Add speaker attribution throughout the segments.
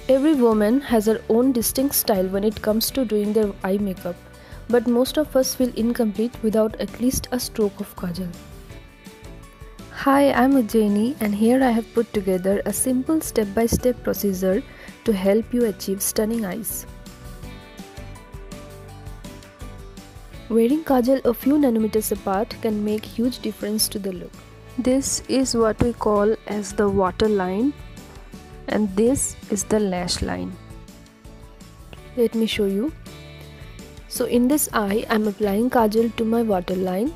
Speaker 1: Every woman has her own distinct style when it comes to doing their eye makeup, but most of us feel incomplete without at least a stroke of kajal. Hi, I'm Ujjaini and here I have put together a simple step-by-step procedure to help you achieve stunning eyes. Wearing kajal a few nanometers apart can make huge difference to the look. This is what we call as the waterline, and this is the lash line. Let me show you. So in this eye, I'm applying kajal to my waterline,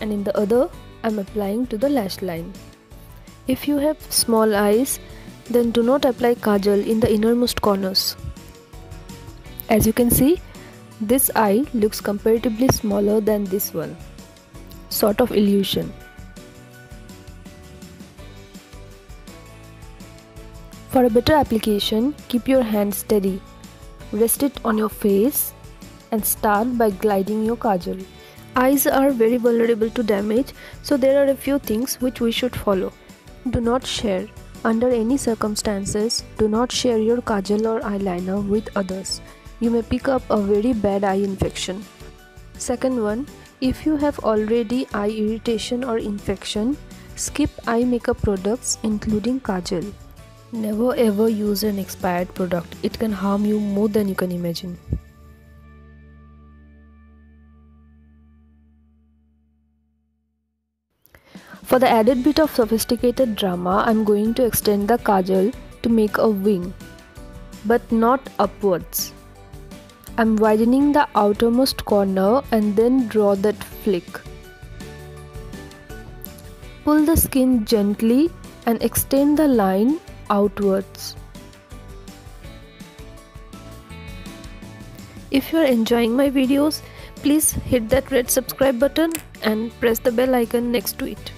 Speaker 1: and in the other, I'm applying to the lash line. If you have small eyes, then do not apply kajal in the innermost corners. As you can see, this eye looks comparatively smaller than this one. Sort of illusion. For a better application, keep your hand steady, rest it on your face and start by gliding your kajal. Eyes are very vulnerable to damage, so there are a few things which we should follow. Do not share. Under any circumstances, do not share your kajal or eyeliner with others. You may pick up a very bad eye infection. Second one, if you have already eye irritation or infection, skip eye makeup products including kajal. Never ever use an expired product. It can harm you more than you can imagine. For the added bit of sophisticated drama, I'm going to extend the kajal to make a wing, but not upwards. I'm widening the outermost corner and then draw that flick. Pull the skin gently and extend the line outwards. If you are enjoying my videos, please hit that red subscribe button and press the bell icon next to it.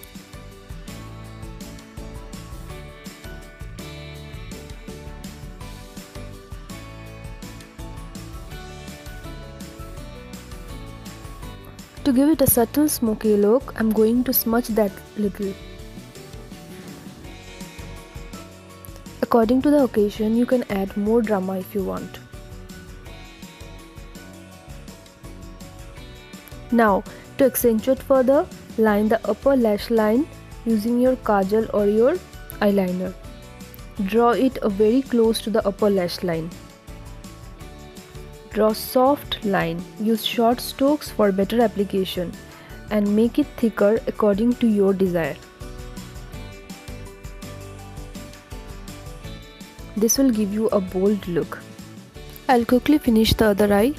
Speaker 1: To give it a subtle smoky look, I'm going to smudge that little. According to the occasion, you can add more drama if you want. Now, to accentuate further, line the upper lash line using your kajal or your eyeliner. Draw it very close to the upper lash line. Draw soft line. Use short strokes for better application and make it thicker according to your desire. This will give you a bold look. I'll quickly finish the other eye.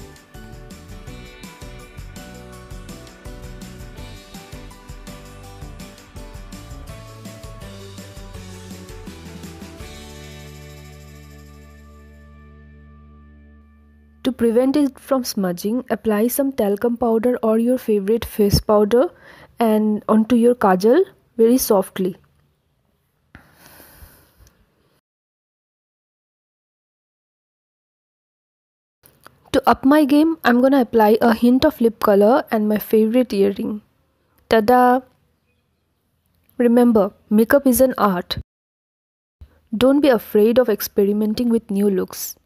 Speaker 1: To prevent it from smudging, apply some talcum powder or your favorite face powder and onto your kajal very softly. To up my game, I'm gonna apply a hint of lip color and my favorite earring. Tada! Remember, makeup is an art. Don't be afraid of experimenting with new looks.